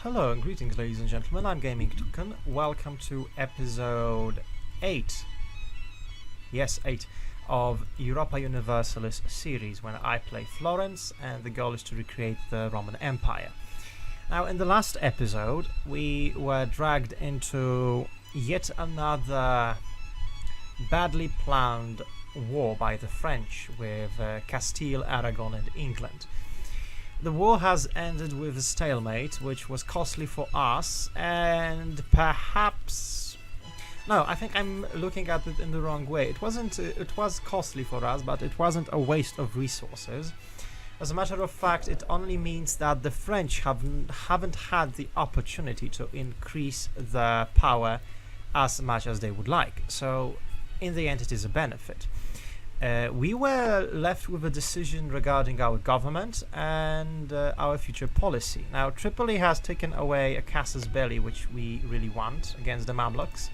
Hello and greetings, ladies and gentlemen. I'm Gaming Toucan. Welcome to episode 8. Yes, 8 of Europa Universalis series, when I play Florence and the goal is to recreate the Roman Empire. Now, in the last episode, we were dragged into yet another badly planned war by the French with Castile, Aragon and England. The war has ended with a stalemate, which was costly for us, and perhaps... No, I think I'm looking at it in the wrong way. It was costly for us, but it wasn't a waste of resources. As a matter of fact, it only means that the French haven't had the opportunity to increase their power as much as they would like. So, in the end, it is a benefit. We were left with a decision regarding our government and our future policy. Now, Tripoli has taken away a casus belli, which we really want, against the Mamluks,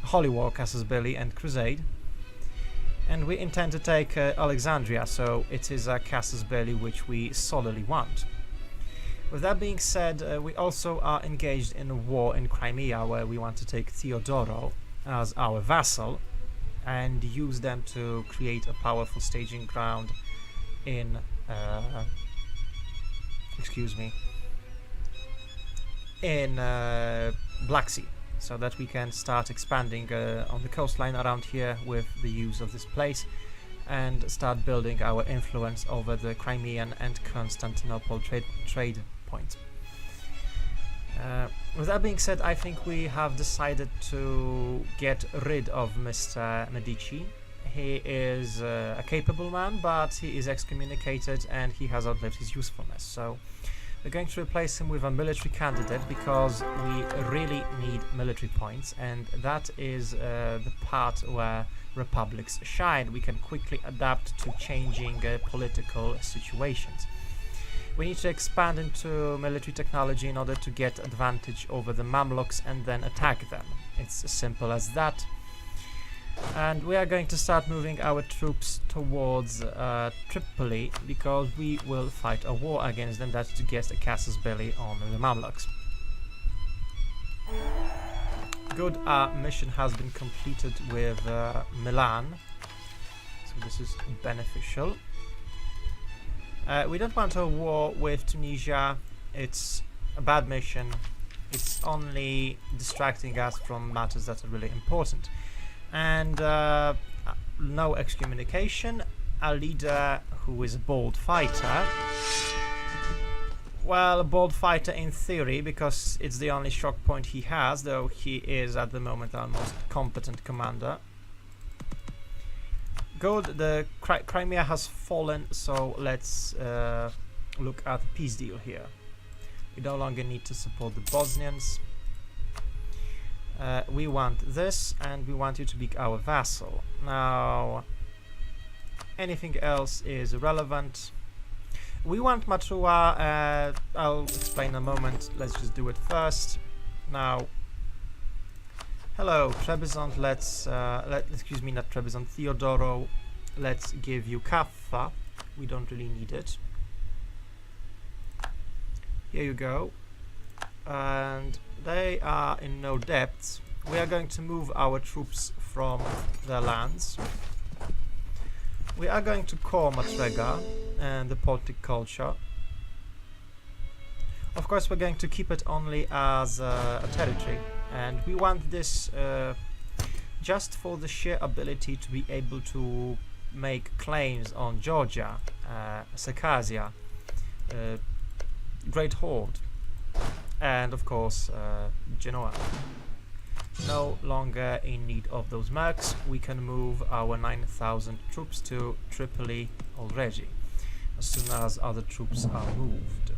Holy War, casus belli and crusade. And we intend to take Alexandria, so it is a casus belli which we solidly want. With that being said, we also are engaged in a war in Crimea, where we want to take Theodoro as our vassal and use them to create a powerful staging ground in Black Sea, so that we can start expanding on the coastline around here with the use of this place and start building our influence over the Crimean and Constantinople trade points. With that being said, I think we have decided to get rid of Mr. Medici. He is a capable man, but he is excommunicated and he has outlived his usefulness. So we're going to replace him with a military candidate, because we really need military points, and that is the part where republics shine. We can quickly adapt to changing political situations. We need to expand into military technology in order to get advantage over the Mamluks and then attack them. It's as simple as that. And we are going to start moving our troops towards Tripoli, because we will fight a war against them. That's to get a casus belli on the Mamluks. Good, our mission has been completed with Milan, so this is beneficial. We don't want a war with Tunisia. It's a bad mission. It's only distracting us from matters that are really important. And no excommunication. A leader who is a bold fighter. Well, a bold fighter in theory, because it's the only shock point he has, though he is at the moment our most competent commander. Good, the Crimea has fallen, so let's look at the peace deal here. We no longer need to support the Bosnians. We want this, and we want you to be our vassal. Now, anything else is irrelevant. We want Matua, I'll explain in a moment. Let's just do it first. Now, hello, Trebizond, excuse me, not Trebizond, Theodoro, let's give you Kaffa. We don't really need it. Here you go. And they are in no depths. We are going to move our troops from their lands. We are going to core Matrega and the Baltic culture. Of course, we're going to keep it only as a territory. And we want this just for the sheer ability to be able to make claims on Georgia, Circassia, Great Horde, and of course Genoa. No longer in need of those mercs. We can move our 9,000 troops to Tripoli already, as soon as other troops are moved.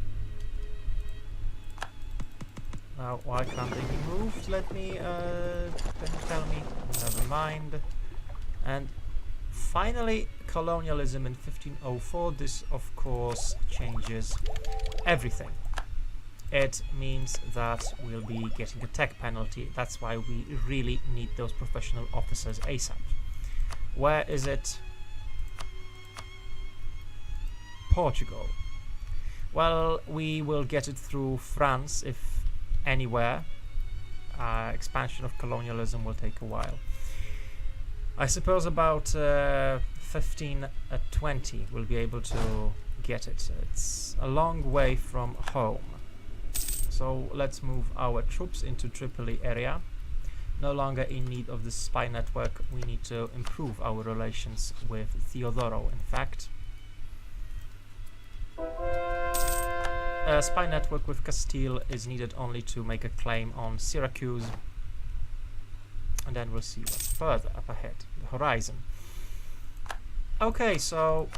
Now, why can't they be moved? Let me, can you tell me? Never mind. And finally, colonialism in 1504. This, of course, changes everything. It means that we'll be getting a tech penalty. That's why we really need those professional officers ASAP. Where is it? Portugal. Well, we will get it through France if anywhere. Expansion of colonialism will take a while. I suppose about 1520 we'll be able to get it. It's a long way from home. So let's move our troops into Tripoli area. No longer in need of the spy network. We need to improve our relations with Theodoro, in fact. A spy network with Castile is needed only to make a claim on Syracuse. And then we'll see what's further up ahead, the horizon. Okay, so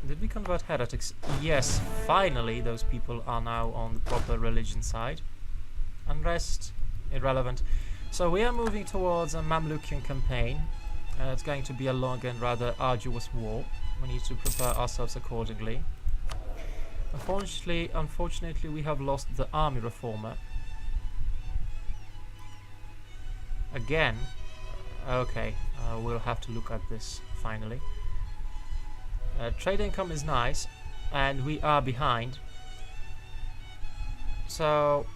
did we convert heretics? Yes, finally those people are now on the proper religion side. Unrest, irrelevant. So we are moving towards a Mamlukian campaign. It's going to be a long and rather arduous war. We need to prepare ourselves accordingly. Unfortunately, we have lost the army reformer. Again. Okay, we'll have to look at this finally. Trade income is nice, and we are behind. So,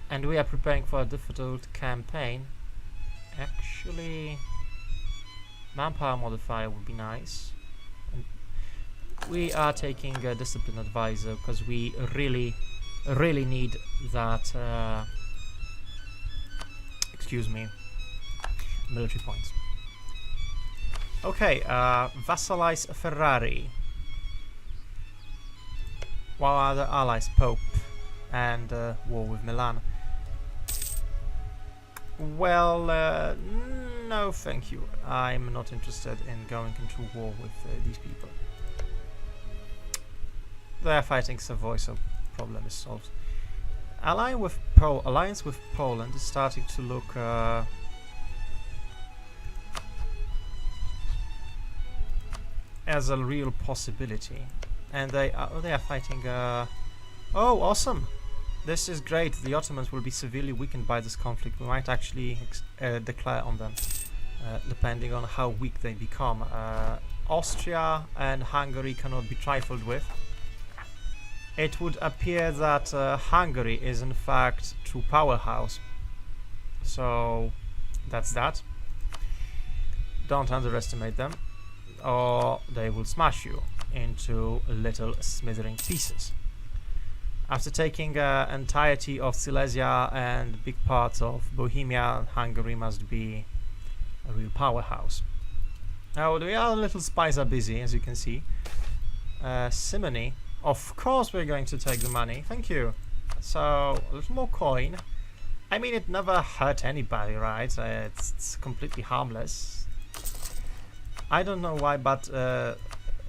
and we are preparing for a difficult campaign. Actually, manpower modifier would be nice. And we are taking a discipline advisor because we really need that. Excuse me. Military points. Okay, vassalize Ferrari. While other allies, Pope and war with Milan. Well, no thank you. I'm not interested in going into war with these people. They are fighting Savoy, so problem is solved. Alliance with Poland is starting to look as a real possibility, and they are fighting. Oh, awesome! This is great. The Ottomans will be severely weakened by this conflict. We might actually declare on them, depending on how weak they become. Austria and Hungary cannot be trifled with. It would appear that Hungary is in fact true powerhouse. So that's that. Don't underestimate them, or they will smash you into little smithering pieces. After taking entirety of Silesia and big parts of Bohemia, Hungary must be a real powerhouse. Now the other little spies are busy, as you can see. Simony. Of course we're going to take the money, thank you. So, a little more coin. I mean, it never hurt anybody, right? It's completely harmless. I don't know why, but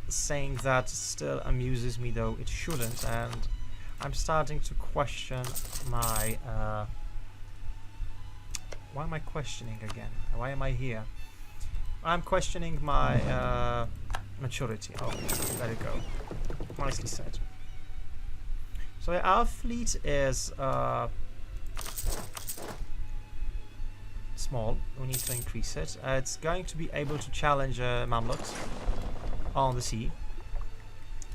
saying that still amuses me, though it shouldn't, and I'm starting to question my... why am I questioning again? Why am I here? I'm questioning my maturity. Oh, there you go. Nicely said. So our fleet is small. We need to increase it. It's going to be able to challenge Mamluks on the sea,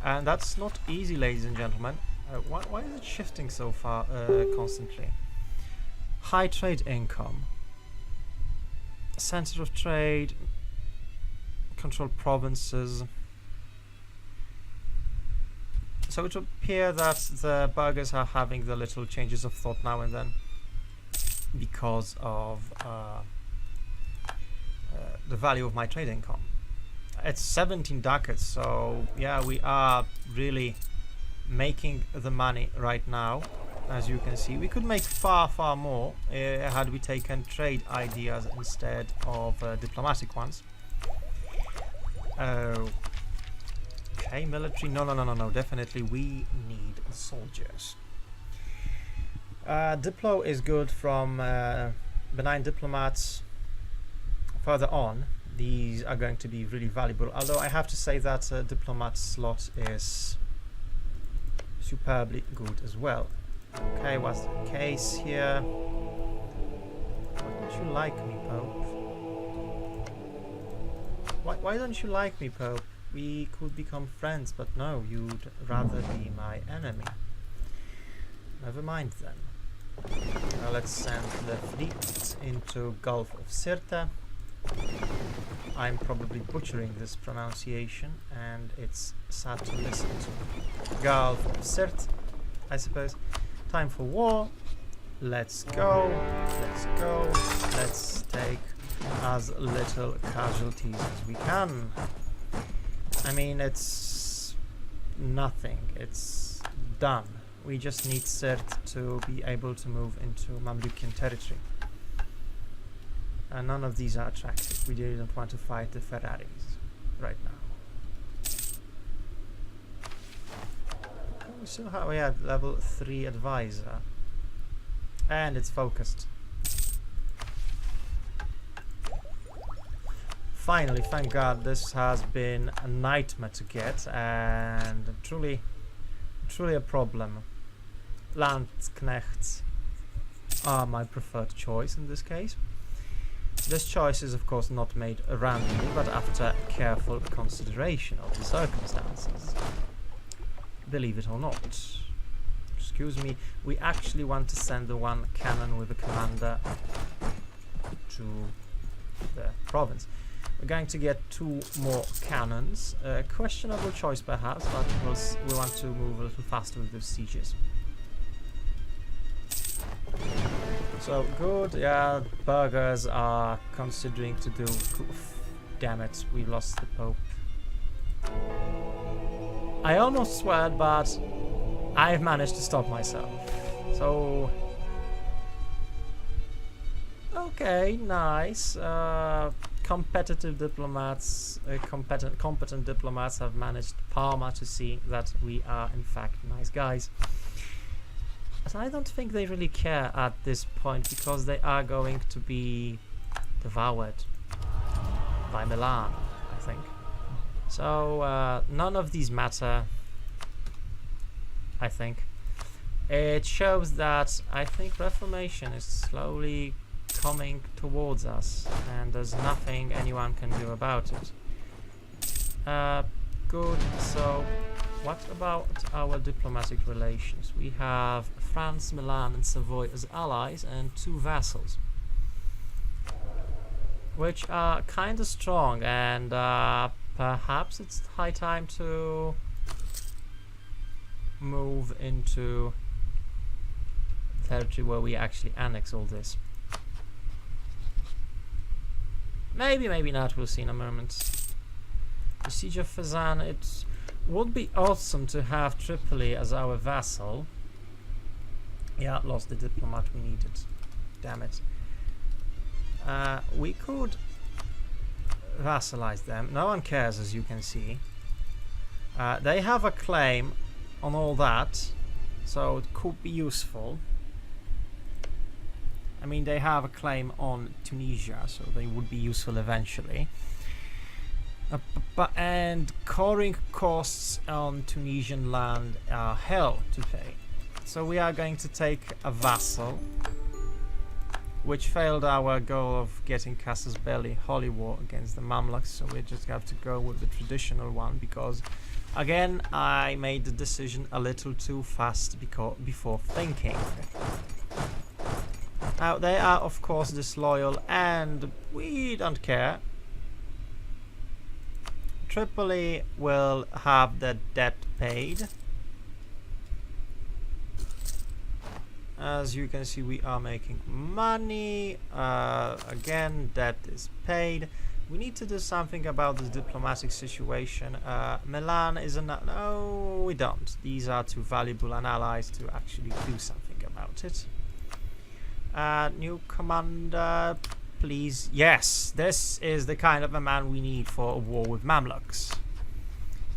and that's not easy, ladies and gentlemen. Why is it shifting so far constantly? High trade income, center of trade, control provinces. So it would appear that the burghers are having the little changes of thought now and then because of the value of my trade income. It's 17 ducats, so yeah, we are really making the money right now. As you can see, we could make far more had we taken trade ideas instead of diplomatic ones. Okay, military. No. Definitely, we need soldiers. Diplo is good from benign diplomats. Further on, these are going to be really valuable. Although I have to say that diplomat slot is superbly good as well. Okay, what's the case here? Why don't you like me, Pope? Why don't you like me, Pope? We could become friends, but no, you'd rather be my enemy. Never mind then. Let's send the fleet into Gulf of Sirte. I'm probably butchering this pronunciation, and it's sad to listen to. Gulf of Sirte, I suppose. Time for war. Let's go. Let's go. Let's take as little casualties as we can. I mean, it's nothing. It's done. We just need Sirte to be able to move into Mamlukian territory. And none of these are attractive. We didn't want to fight the Ferraris right now. We still have, we had level 3 advisor. And it's focused. Finally, thank God, this has been a nightmare to get, and truly a problem. Landsknechts are my preferred choice in this case. This choice is of course not made randomly, but after careful consideration of the circumstances. Believe it or not. Excuse me, we actually want to send the one cannon with the commander to the province. We're going to get 2 more cannons. Questionable choice perhaps, but we want to move a little faster with the sieges. So good, yeah, burghers are considering to do... Oof, damn it, we lost the Pope. I almost swear, but I've managed to stop myself. So... okay, nice. Competitive diplomats, competent diplomats have managed Parma to see that we are in fact nice guys. But I don't think they really care at this point, because they are going to be devoured by Milan, I think. So none of these matter, I think. It shows that I think Reformation is slowly coming towards us, and there's nothing anyone can do about it. Good, so what about our diplomatic relations? We have France, Milan and Savoy as allies, and 2 vassals, which are kind of strong, and perhaps it's high time to move into territory where we actually annex all this. Maybe, maybe not, we'll see in a moment. The Siege of Fezzan, it would be awesome to have Tripoli as our vassal. Yeah, lost the diplomat we needed. Damn it. We could vassalize them. No one cares, as you can see. They have a claim on all that, so it could be useful. I mean, they have a claim on Tunisia, so they would be useful eventually. And coring costs on Tunisian land are hell to pay. So we are going to take a vassal, which failed our goal of getting Casus Belli Holy War against the Mamluks, so we just have to go with the traditional one, because again I made the decision a little too fast before thinking. Now they are of course disloyal, and we don't care. Tripoli will have the debt paid. As you can see, we are making money. Again, debt is paid. We need to do something about this diplomatic situation. Milan is not. No, we don't. These are too valuable an allies to actually do something about it. New commander, please. Yes, this is the kind of a man we need for a war with Mamluks.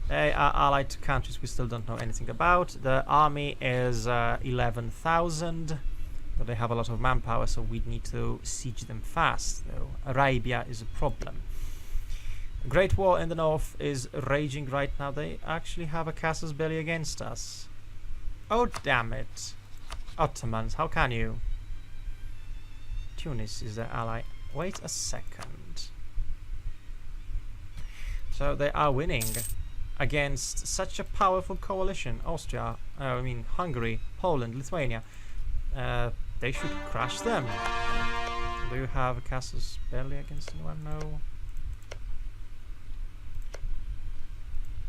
They are allied to countries we still don't know anything about. The army is 11,000, but they have a lot of manpower, so we need to siege them fast, though. Arabia is a problem. Great War in the north is raging right now. They actually have a casus belli against us. Oh, damn it. Ottomans, how can you? Tunis is their ally. Wait a second. So they are winning against such a powerful coalition. Austria, I mean Hungary, Poland, Lithuania. They should crush them. Do you have castles barely against anyone? No.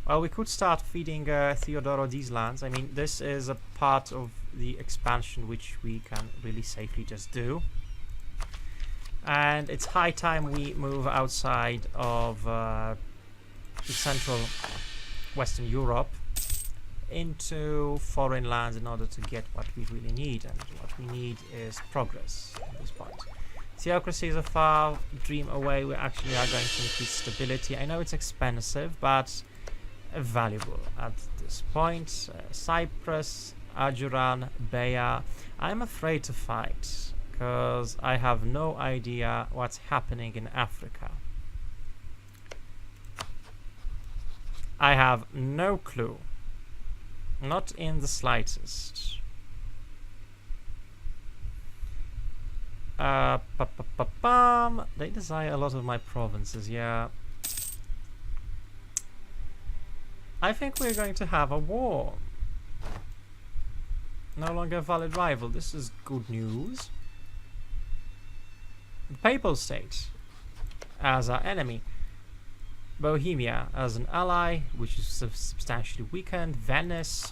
Well, we could start feeding Theodoro these lands. I mean, this is a part of the expansion which we can really safely just do. And it's high time we move outside of central Western Europe into foreign lands in order to get what we really need, and what we need is progress at this point. Theocracy is a far dream away. We actually are going to increase stability. I know it's expensive, but valuable at this point. Cyprus, Ajuran, Beja. I'm afraid to fight because I have no idea what's happening in Africa. I have no clue. Not in the slightest. They desire a lot of my provinces, yeah. I think we're going to have a war. No longer a valid rival. This is good news. The Papal State as our enemy. Bohemia as an ally, which is substantially weakened. Venice.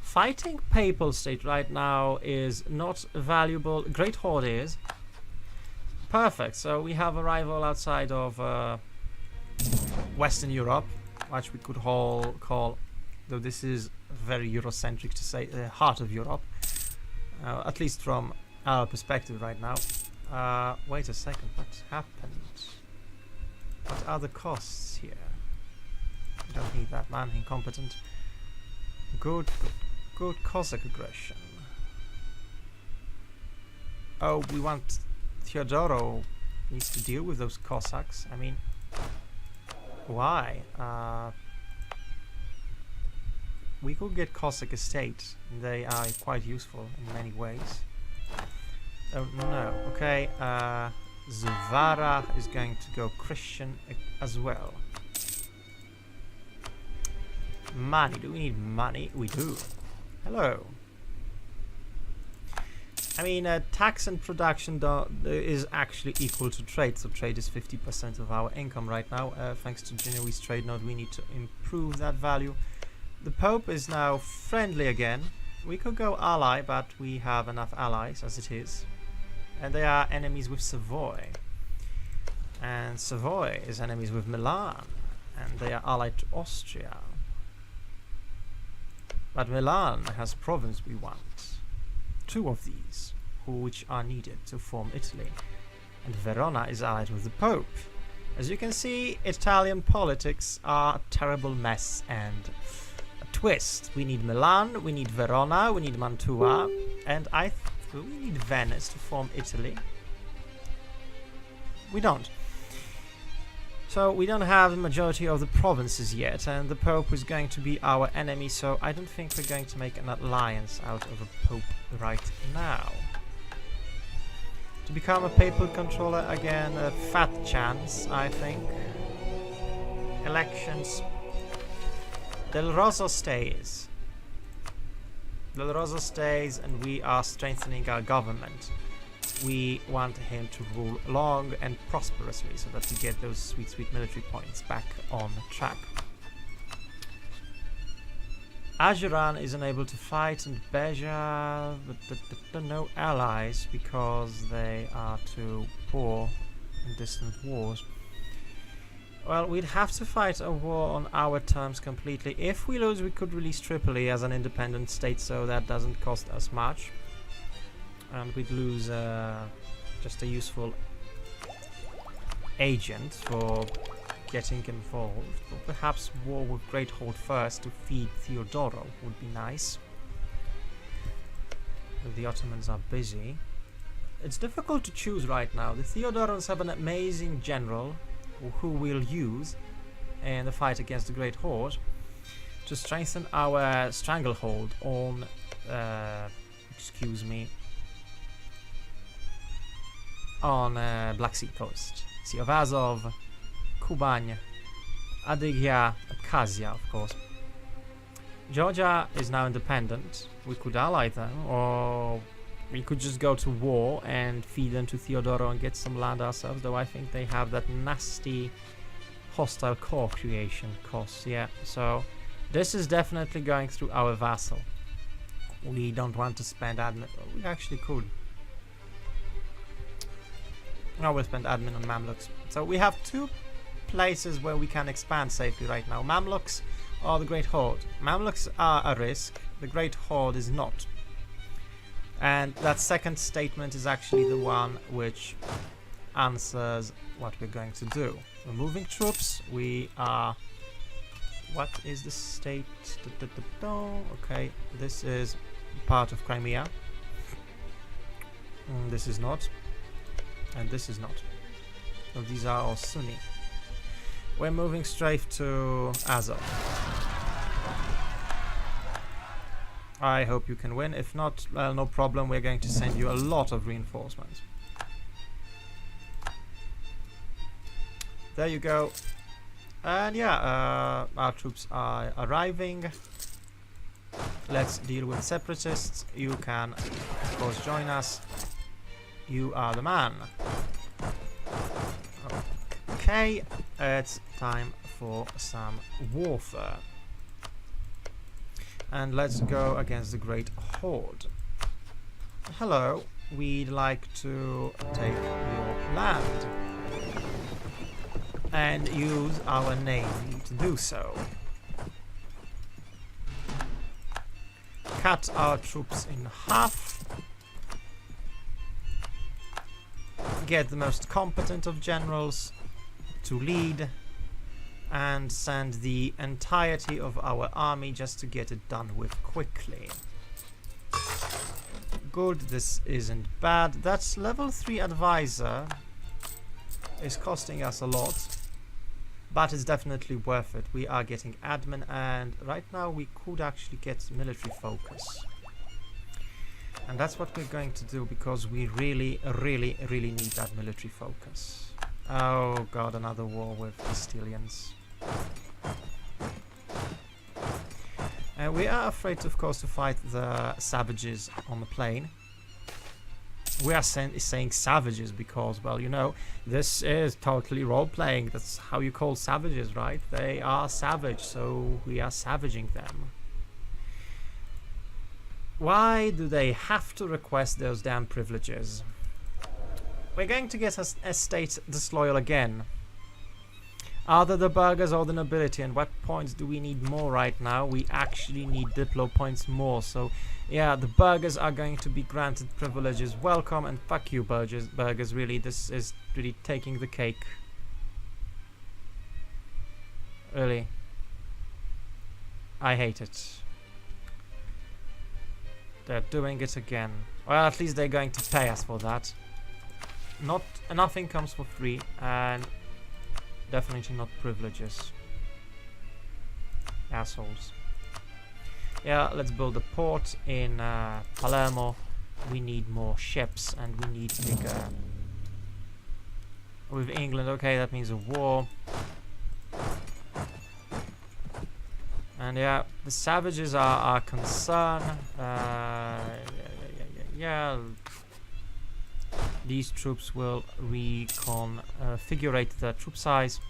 Fighting Papal State right now is not valuable. Great Horde is. Perfect. So we have a rival outside of Western Europe, which we could call, though this is very Eurocentric to say, the heart of Europe. At least from our perspective right now. Wait a second. What happened? What are the costs here? We don't need that man, incompetent. Good Cossack aggression. Oh, we want Theodoro needs to deal with those Cossacks. I mean, why? We could get Cossack estate. They are quite useful in many ways. Oh no. Okay. Zvara is going to go Christian as well. Money. Do we need money? We do. Hello. I mean, tax and production is actually equal to trade, so trade is 50% of our income right now. Thanks to Genoese trade node, we need to improve that value. The Pope is now friendly again. We could go ally, but we have enough allies as it is. And they are enemies with Savoy. And Savoy is enemies with Milan. And they are allied to Austria. But Milan has province we want. 2 of these, which are needed to form Italy. And Verona is allied with the Pope. As you can see, Italian politics are a terrible mess and a twist. We need Milan, we need Verona, we need Mantua, and we need Venice to form Italy. We don't. So we don't have the majority of the provinces yet, and the Pope is going to be our enemy, so I don't think we're going to make an alliance out of a Pope right now. To become a papal controller again, a fat chance, I think. Elections. Del Rosa stays. Del Rosa stays, and we are strengthening our government. We want him to rule long and prosperously so that we get those sweet military points back on track. Ajuran is unable to fight, and Beja, but no allies because they are too poor in distant wars. Well, we'd have to fight a war on our terms completely. If we lose, we could release Tripoli as an independent state, so that doesn't cost us much. And we'd lose just a useful agent for getting involved. But perhaps war with Great Horde first to feed Theodoro would be nice. If the Ottomans are busy. It's difficult to choose right now. The Theodorans have an amazing general who we'll use in the fight against the Great Horde to strengthen our stranglehold on on Black Sea coast. Sea of Azov, Kuban, Adygea, Abkhazia, of course. Georgia is now independent. We could ally them, or We could just go to war and feed them to Theodoro and get some land ourselves, though I think they have that nasty hostile core creation cost. Yeah, so this is definitely going through our vassal. We don't want to spend admin. We actually could. No, we'll spend admin on Mamluks. So we have two places where we can expand safely right now. Mamluks or the Great Horde. Mamluks are a risk. The Great Horde is not. And that second statement is actually the one which answers what we're going to do. We're moving troops. We are... What is the state? Okay, this is part of Crimea. This is not. And this is not. So these are all Sunni. We're moving straight to Azov. I hope you can win. If not, well, no problem. We're going to send you a lot of reinforcements. There you go. And yeah, our troops are arriving. Let's deal with separatists. You can, of course, join us. You are the man. Okay, it's time for some warfare. And let's go against the Great Horde. Hello, we'd like to take your land and use our navy to do so. Cut our troops in half. Get the most competent of generals to lead and send the entirety of our army just to get it done with quickly. Good, this isn't bad. That's level 3 advisor is costing us a lot, but it's definitely worth it. We are getting admin, and right now we could actually get military focus. And that's what we're going to do, because we really need that military focus. Oh god, another war with Castilians. We are afraid, of course, to fight the savages on the plain. We are saying savages because, well, you know, this is totally role-playing. That's how you call savages, right? They are savage, so we are savaging them. Why do they have to request those damn privileges? We're going to get a state disloyal again. Either the burghers or the nobility, and what points do we need more right now? We actually need diplo points more, so yeah, the burghers are going to be granted privileges. Welcome, and fuck you, burghers, really. This is really taking the cake. Really. I hate it. They're doing it again. Well, at least they're going to pay us for that. Nothing comes for free, and definitely not privileges. Assholes. Yeah, let's build a port in Palermo. We need more ships, and we need bigger. With England, okay, that means a war. And yeah, the savages are our concern. Yeah. These troops will reconfigurate the troop size.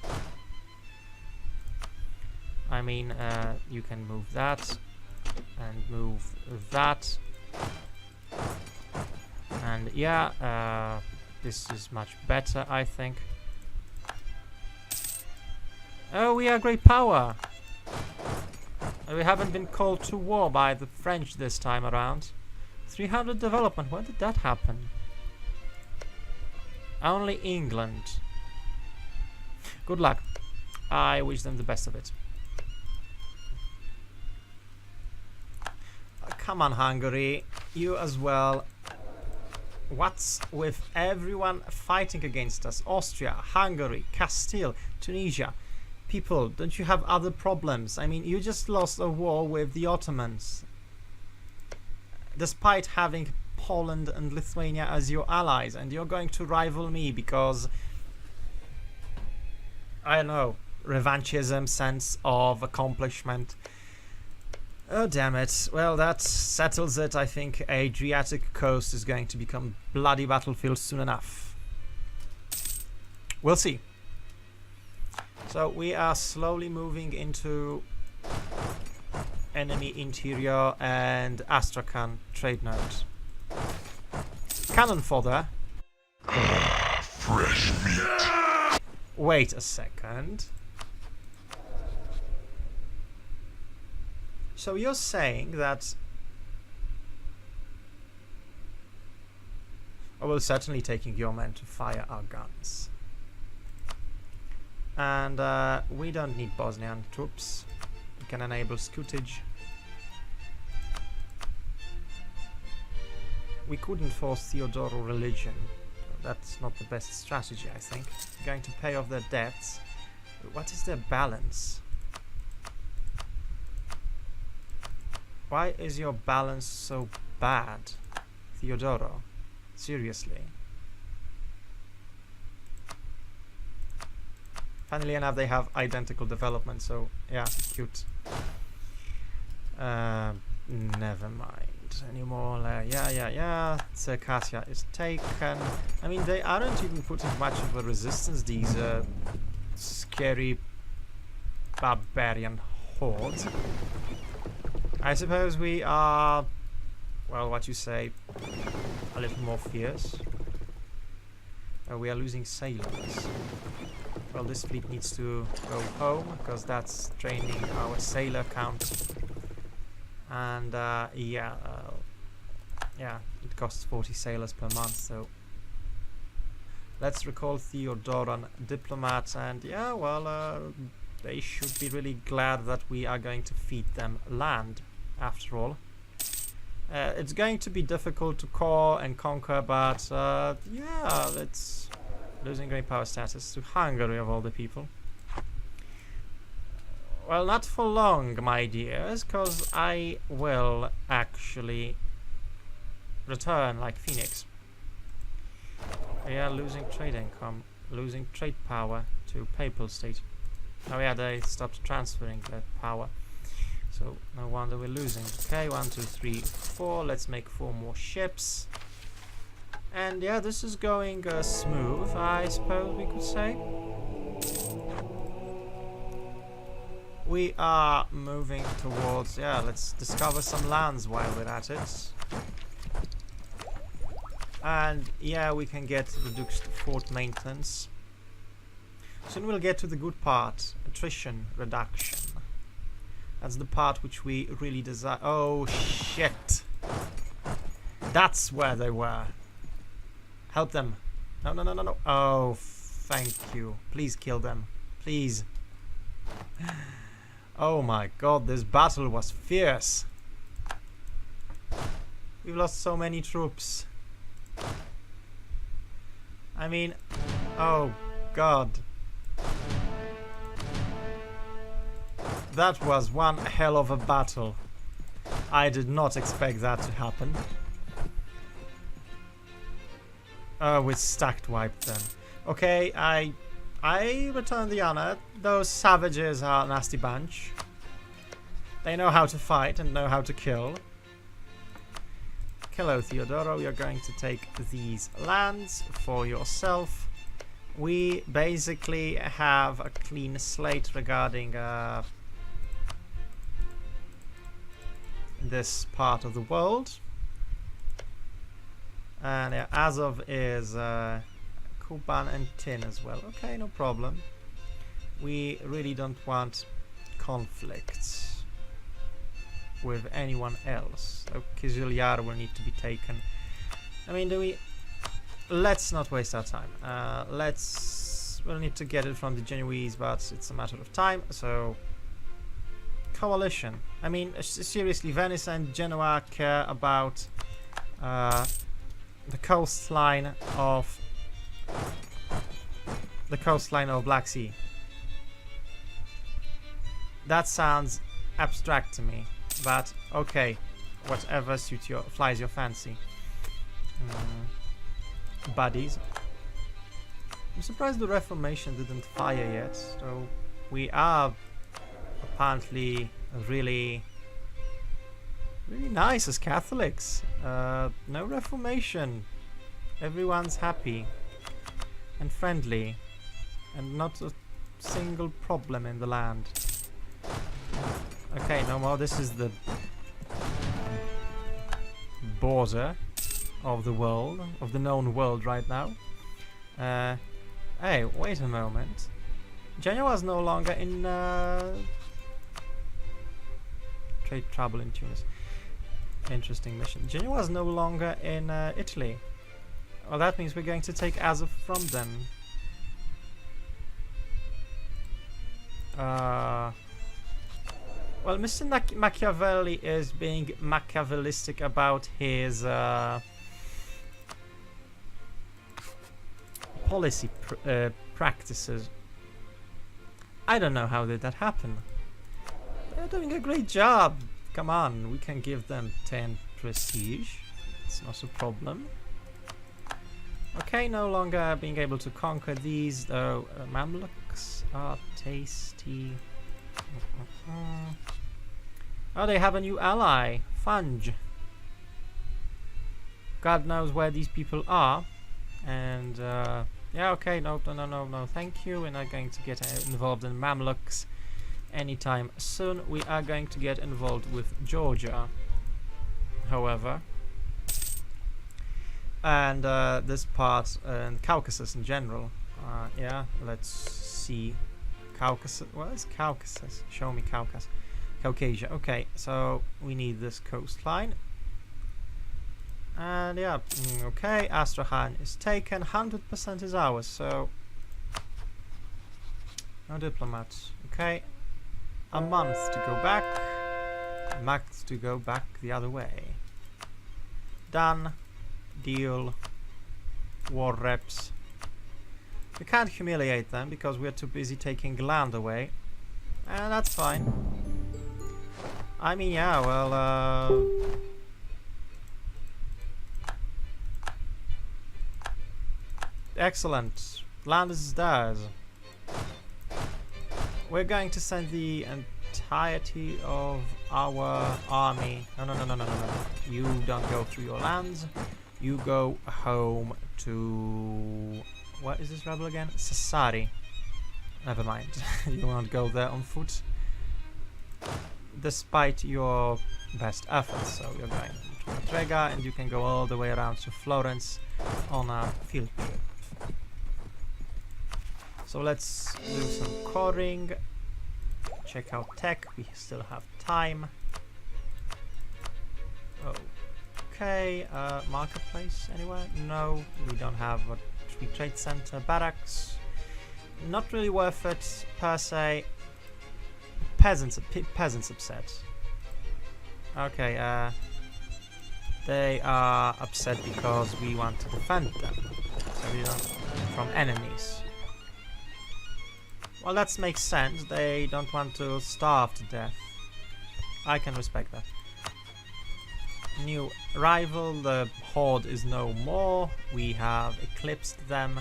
I mean, you can move that and move that. And yeah, this is much better, I think. Oh, we are great power. We haven't been called to war by the French this time around. 300 development, when did that happen? Only England. Good luck. I wish them the best of it. Come on, Hungary. You as well. What's with everyone fighting against us? Austria, Hungary, Castile, Tunisia. People, don't you have other problems? I mean, you just lost a war with the Ottomans. Despite having Poland and Lithuania as your allies, and you're going to rival me because, I don't know, revanchism, sense of accomplishment. Oh, damn it. Well, that settles it. I think Adriatic coast is going to become bloody battlefield soon enough. We'll see. So we are slowly moving into enemy interior and Astrakhan trade node. Cannon fodder. Fresh meat. Wait a second. So you're saying that... I will certainly taking your men to fire our guns. And we don't need Bosnian troops. We can enable scoutage. We couldn't force Theodoro religion. That's not the best strategy, I think. We're going to pay off their debts. What is their balance? Why is your balance so bad, Theodoro? Seriously. Funnily enough, they have identical development, so yeah, cute. Never mind anymore. Yeah. Circassia is taken. I mean, they aren't even putting much of a resistance, these scary barbarian hordes. I suppose we are, well, what you say, a little more fierce. We are losing sailors. Well, this fleet needs to go home, because that's draining our sailor count. And, yeah, it costs 40 sailors per month, so... Let's recall Theodoran diplomats, and, yeah, well, they should be really glad that we are going to feed them land. After all, it's going to be difficult to core and conquer, but yeah, it's losing great power status to Hungary of all the people. Well, not for long, my dears, because I will actually return like Phoenix. We are losing trade income, losing trade power to Papal State. Oh yeah, they stopped transferring their power. So, no wonder we're losing. Okay, 1, 2, 3, 4. Let's make 4 more ships. And yeah, this is going smooth, I suppose we could say. We are moving towards... Yeah, let's discover some lands while we're at it. And yeah, we can get reduced fort maintenance. Soon we'll get to the good part. Attrition reduction. That's the part which we really desire. Oh, shit. That's where they were. Help them. No. Oh, thank you. Please kill them. Please. Oh my god, this battle was fierce. We've lost so many troops. I mean, oh god. That was one hell of a battle. I did not expect that to happen. We stacked wiped them. Okay, I return the honor. Those savages are a nasty bunch. They know how to fight and know how to kill. Hello, Theodoro. You're going to take these lands for yourself. We basically have a clean slate regarding this part of the world. And yeah, Azov is Kuban and Tin as well. Okay, no problem. We really don't want conflicts with anyone else. So Kyzylyar will need to be taken. I mean, let's not waste our time. We'll need to get it from the Genoese, but it's a matter of time. So coalition. I mean, seriously, Venice and Genoa care about the coastline of Black Sea. That sounds abstract to me, but okay, whatever flies your fancy. Buddies. I'm surprised the Reformation didn't fire yet, so we are apparently really really nice as Catholics. No Reformation. Everyone's happy and friendly, and not a single problem in the land. Okay, no more. This is the border of the world, of the known world right now. Hey, wait a moment. Genoa is no longer in trade trouble in Tunis. Interesting mission. Genoa is no longer in Italy. Well, that means we're going to take Azov from them. Well, Mr. Machiavelli is being Machiavellistic about his policy practices. I don't know how did that happen. They're doing a great job. Come on, we can give them 10 prestige. It's not a problem. Okay, no longer being able to conquer these, though. Mamluks are tasty. Oh, they have a new ally, Funge. God knows where these people are. And, yeah, okay, no, thank you. We're not going to get involved in Mamluks anytime soon. We are going to get involved with Georgia, however. And this part, and Caucasus in general. Yeah, let's see. Caucasus. What is Caucasus? Show me Caucasus. Caucasia. Okay, so we need this coastline. And yeah, okay, Astrakhan is taken. 100% is ours, so no diplomats. Okay, a month to go back. A month to go back the other way. Done. Deal. War reps. We can't humiliate them because we're too busy taking land away. And that's fine. I mean, yeah, well, excellent. Land is theirs. We're going to send the entirety of our army. No. You don't go through your lands. You go home to... What is this rebel again? Sassari. Never mind. You won't go there on foot. Despite your best efforts. So you're going to Matrega and you can go all the way around to Florence on a field trip. So let's do some coring. Check out tech. We still have time. Oh. Okay, marketplace anywhere? No, we don't have a free trade center. Barracks, not really worth it per se. Peasants upset. Okay, they are upset because we want to defend them, so we don't from enemies. Well, that makes sense. They don't want to starve to death. I can respect that. New rival, the horde is no more. We have eclipsed them,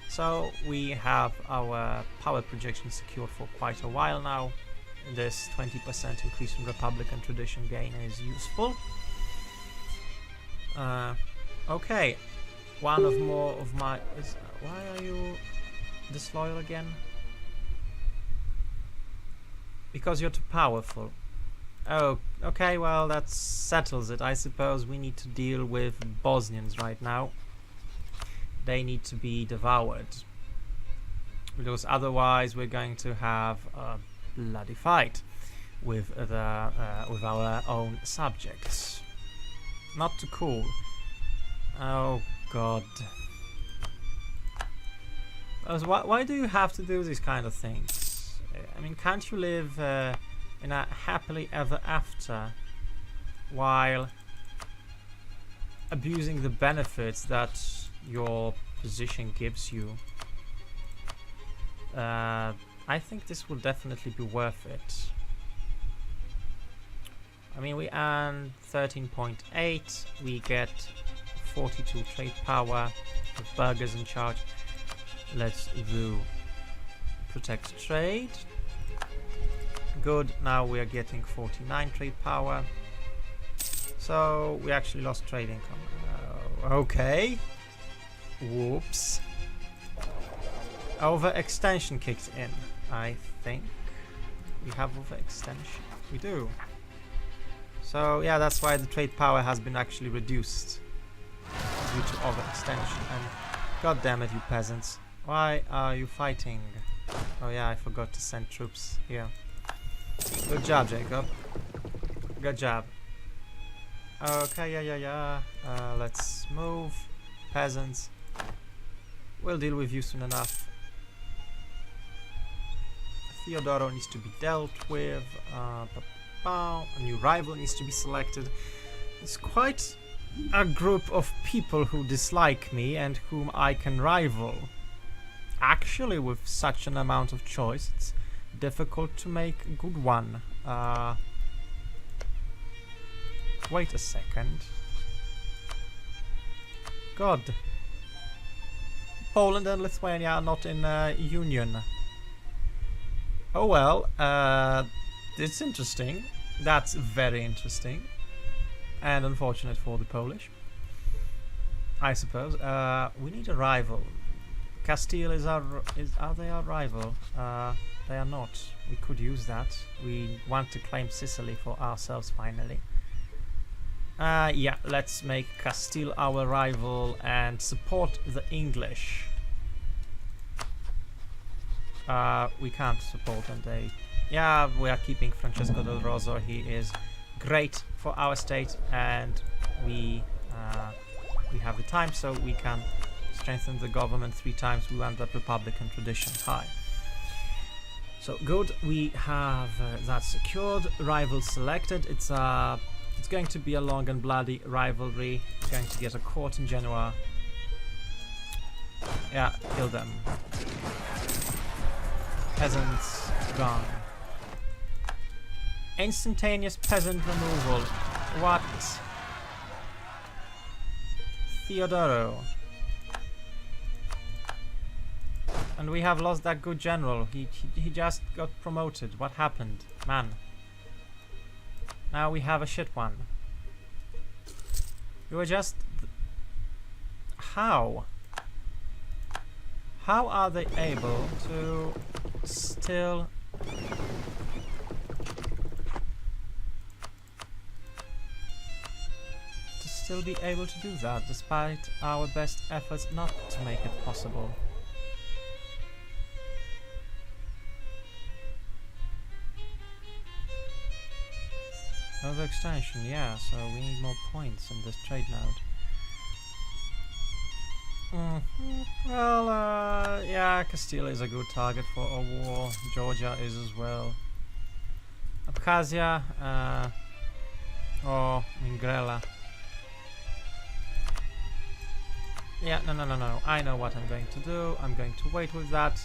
so we have our power projection secured for quite a while now. This 20% increase in Republican tradition gain is useful. Okay, one of more of my... why are you disloyal again? Because you're too powerful. Oh, okay, well, that settles it. I suppose we need to deal with Bosnians right now. They need to be devoured. Because otherwise we're going to have a bloody fight with our own subjects. Not too cool. Oh, God. Why do you have to do these kind of things? I mean, can't you live... in a happily ever after while abusing the benefits that your position gives you? I think this will definitely be worth it. I mean, we earn 13.8, we get 42 trade power with burghers in charge. Let's do protect trade. Good, now we are getting 49 trade power. So we actually lost trade income. Okay. Whoops. Overextension kicked in, I think. We have overextension. We do. So yeah, that's why the trade power has been actually reduced due to overextension. And god damn it, you peasants. Why are you fighting? Oh yeah, I forgot to send troops here. Good job, Jacob. Good job. Okay, yeah. Let's move. Peasants. We'll deal with you soon enough. Theodoro needs to be dealt with. A new rival needs to be selected. It's quite a group of people who dislike me and whom I can rival. Actually, with such an amount of choice, it's difficult to make a good one. Wait a second. God. Poland and Lithuania are not in union. Oh well, it's interesting. That's very interesting. And unfortunate for the Polish, I suppose. We need a rival. Castile are they our rival? They are not. We could use that. We want to claim Sicily for ourselves finally. Yeah, let's make Castile our rival and support the English. We can't support them. Yeah, we are keeping Francesco del Rosso. He is great for our state, and we have the time, so we can strengthen the government 3 times. We want that Republican tradition high. So good, we have that secured. Rival selected. It's going to be a long and bloody rivalry. It's going to get a court in Genoa. Yeah, kill them. Peasants gone. Instantaneous peasant removal. What? Theodoro. And we have lost that good general. He just got promoted. What happened? Man. Now we have a shit one. You were just... How? How are they able to still... be able to do that, despite our best efforts not to make it possible? Overextension, yeah, so we need more points in this trade node. Well, yeah, Castile is a good target for a war. Georgia is as well. Abkhazia, or Mingrela. Yeah, no. I know what I'm going to do. I'm going to wait with that.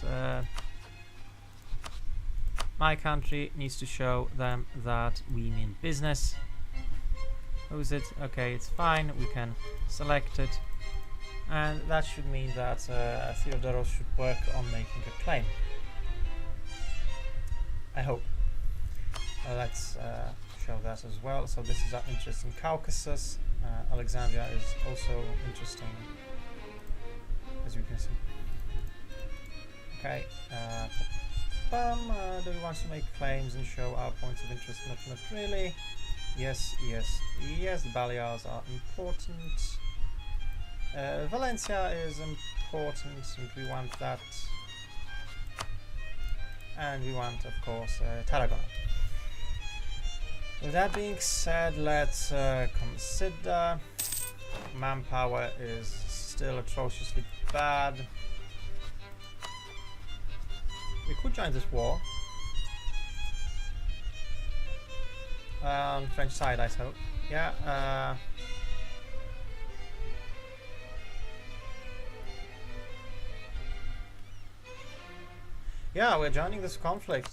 My country needs to show them that we mean business. Who's it? Okay, it's fine. We can select it. And that should mean that Theodoros should work on making a claim. I hope. Let's show that as well. So this is our interest in Caucasus. Alexandria is also interesting, as you can see. Okay. Do we want to make claims and show our points of interest? Not really. Yes. The Balears are important. Valencia is important, and we want that. And we want, of course, Tarragona. With that being said, let's consider. Manpower is still atrociously bad. We could join this war. On French side, I hope. Yeah. Yeah, we're joining this conflict.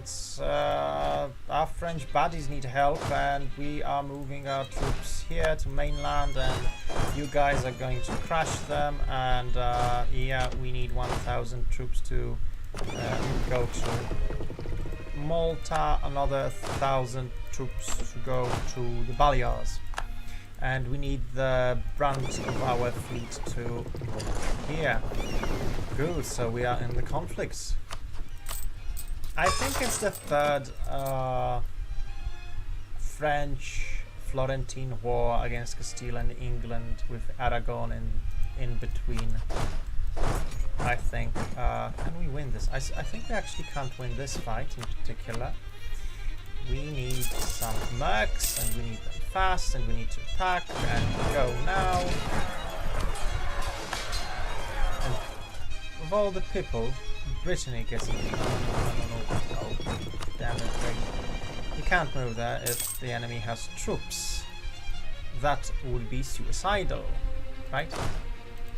It's our French buddies need help, and we are moving our troops here to mainland, and you guys are going to crush them. And yeah, we need 1,000 troops to go to Malta, another 1,000 troops to go to the Balears. And we need the brunt of our fleet to move here. Good, so we are in the conflicts. I think it's the third French-Florentine war against Castile and England, with Aragon in between. I think. Can we win this? I think we actually can't win this fight in particular. We need some mercs, and we need them fast, and we need to attack and go now. And of all the people, Brittany gets... No. Oh, damn it. You can't move there if the enemy has troops. That would be suicidal, right?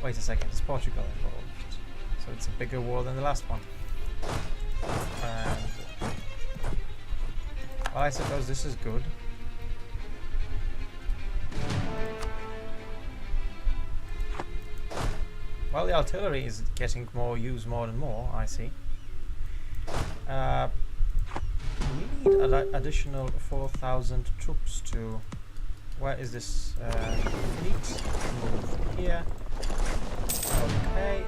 Wait a second, is Portugal involved? So it's a bigger war than the last one. And... well, I suppose this is good. Well, the artillery is getting used more and more, I see. We need additional 4,000 troops to... where is this fleet? Move here. Okay,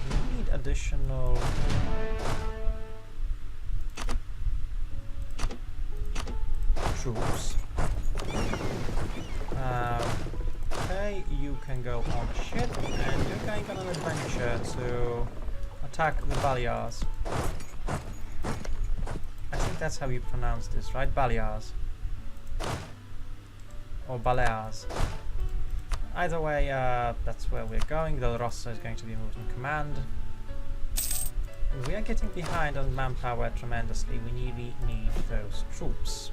we need additional... troops. Okay, you can go on a ship, and you're going on an adventure to attack the Balears. I think that's how you pronounce this, right? Balears. Or Balears. Either way, that's where we're going. Del Rosso is going to be moved in command. We are getting behind on manpower tremendously. We really need those troops.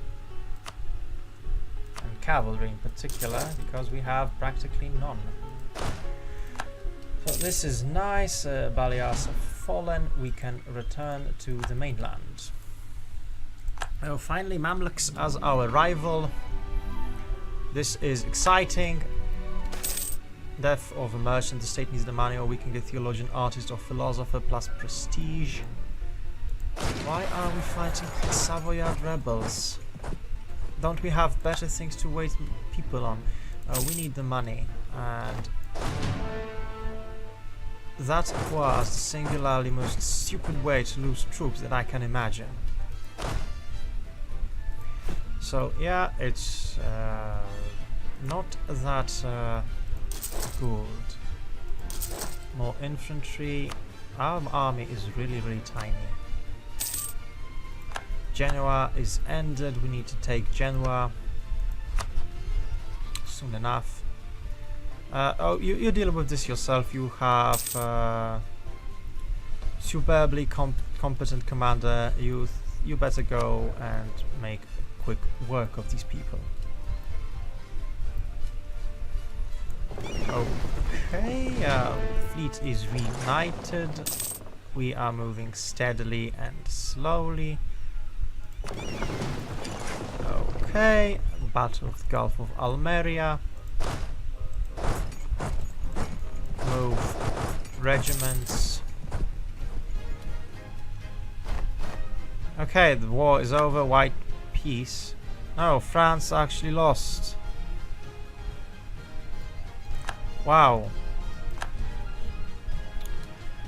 And cavalry in particular, because we have practically none. So this is nice. Balears have fallen. We can return to the mainland. Well, finally, Mamluks as our rival. This is exciting. Death of a merchant. The state needs the money, or we can get theologian, artist, or philosopher plus prestige. Why are we fighting Savoyard rebels? Don't we have better things to waste people on? We need the money, and that was the singularly most stupid way to lose troops that I can imagine. So yeah, it's not that good. More infantry. Our army is really tiny. Genoa is ended. We need to take Genoa soon enough. Oh, you deal with this yourself. You have superbly competent commander. You better go and make quick work of these people. Okay, fleet is reunited. We are moving steadily and slowly. Okay, Battle of the Gulf of Almeria. Move regiments. Okay, the war is over. White peace. Oh, France actually lost. Wow.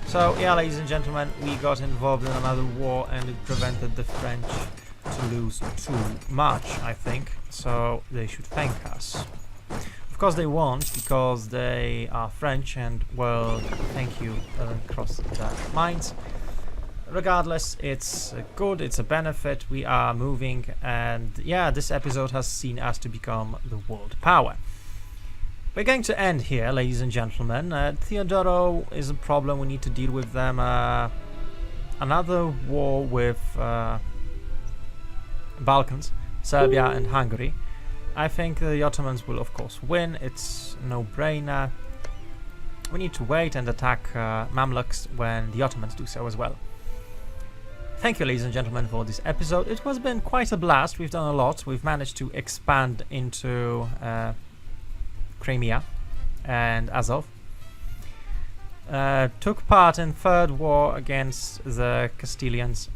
So, yeah, ladies and gentlemen, we got involved in another war, and it prevented the French to lose too much, I think. So, they should thank us. Of course they won't, because they are French, and, well, thank you, doesn't cross their minds. Regardless, it's good, it's a benefit, we are moving, and, yeah, this episode has seen us to become the world power. We're going to end here, ladies and gentlemen. Theodoro is a problem, we need to deal with them. Another war with Balkans, Serbia and Hungary. I think the Ottomans will of course win, it's no-brainer. We need to wait and attack Mamluks when the Ottomans do so as well. Thank you, ladies and gentlemen, for this episode. It has been quite a blast, we've done a lot. We've managed to expand into Crimea and Azov. Took part in third war against the Castilians.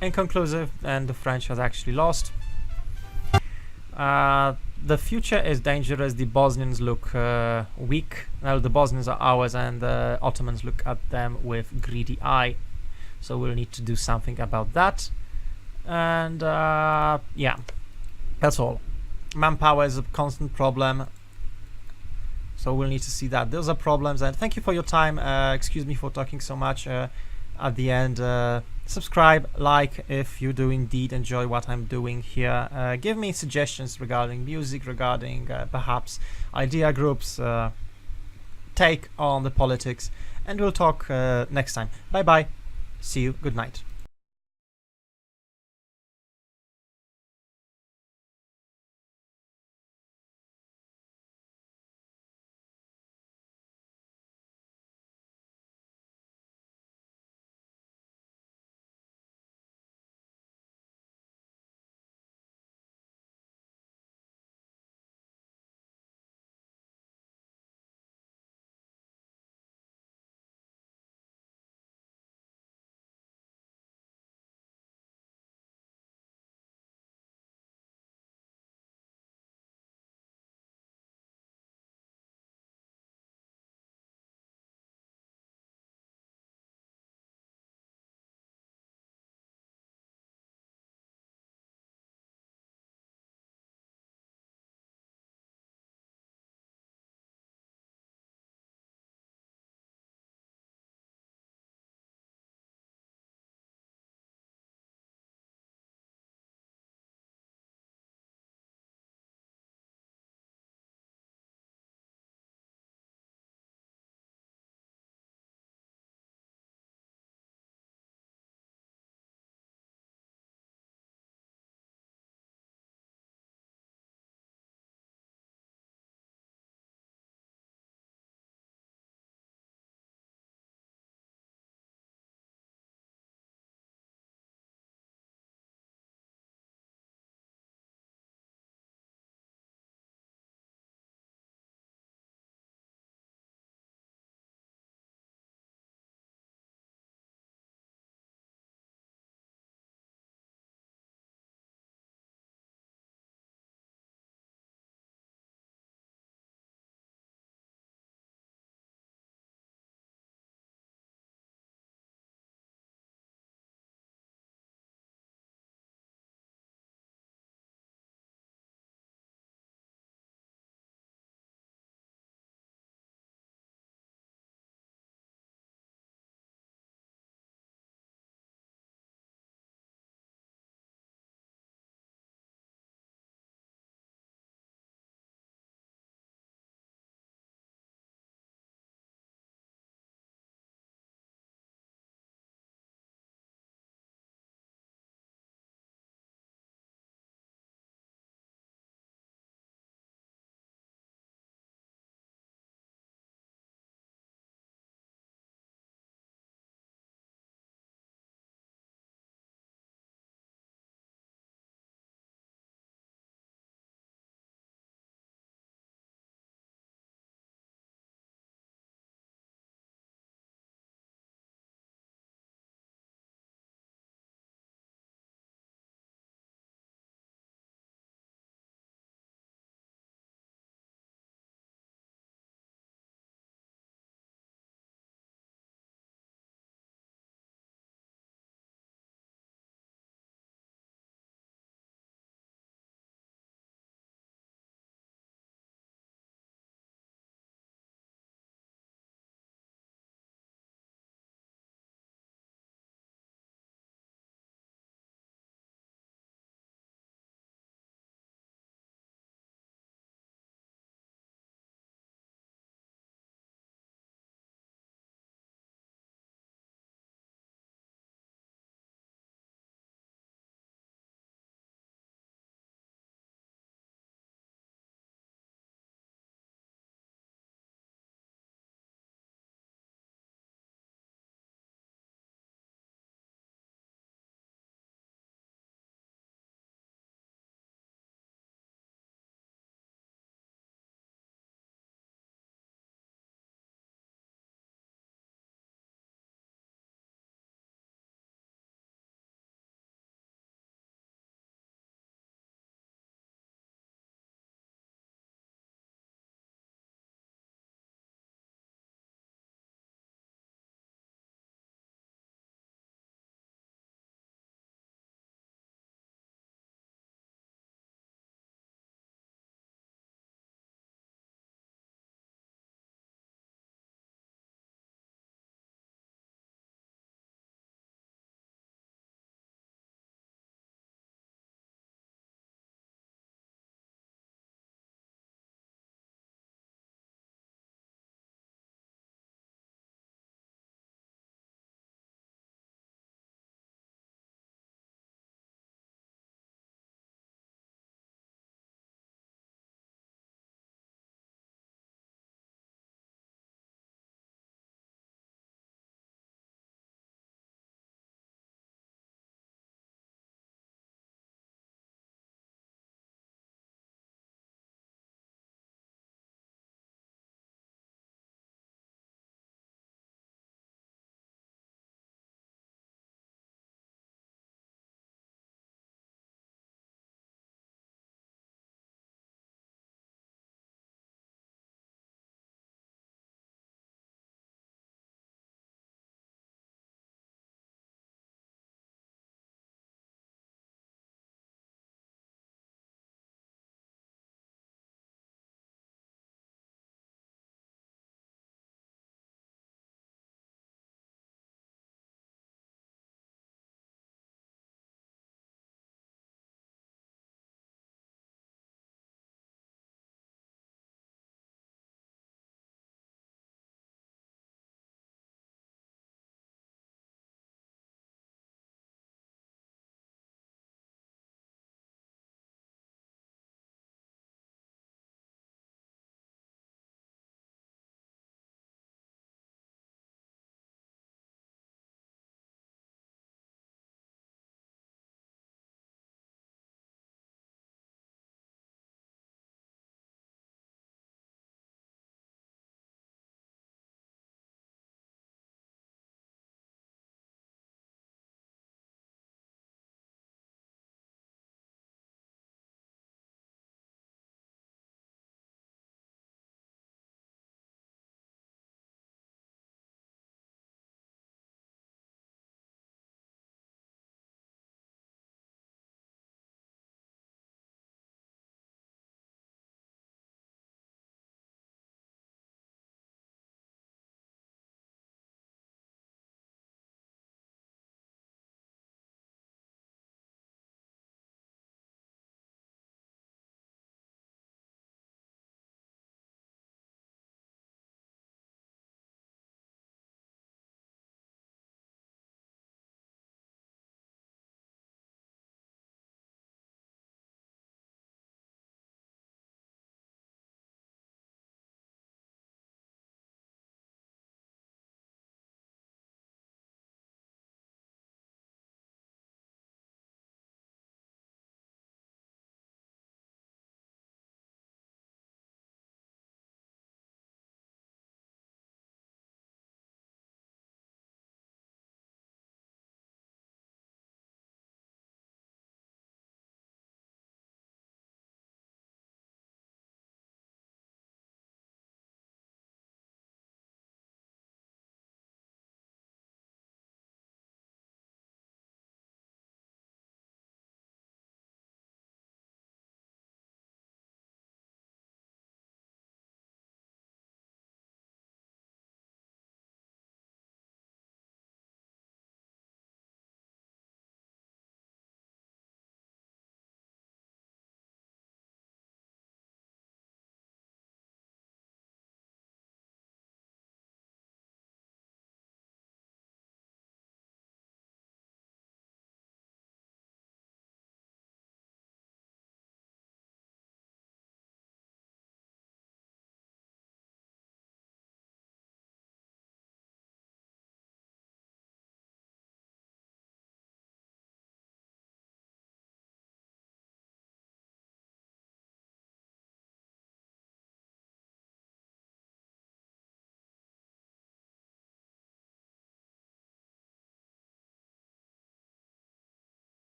Inconclusive, and the French has actually lost. The future is dangerous. The Bosnians look weak. Well, the Bosnians are ours, and the Ottomans look at them with greedy eye. So we'll need to do something about that. And yeah, that's all. Manpower is a constant problem. So we'll need to see that. Those are problems. And thank you for your time. Excuse me for talking so much at the end. Subscribe, like if you do indeed enjoy what I'm doing here. Give me suggestions regarding music, regarding perhaps idea groups, take on the politics, and we'll talk next time. Bye bye. See you. Good night.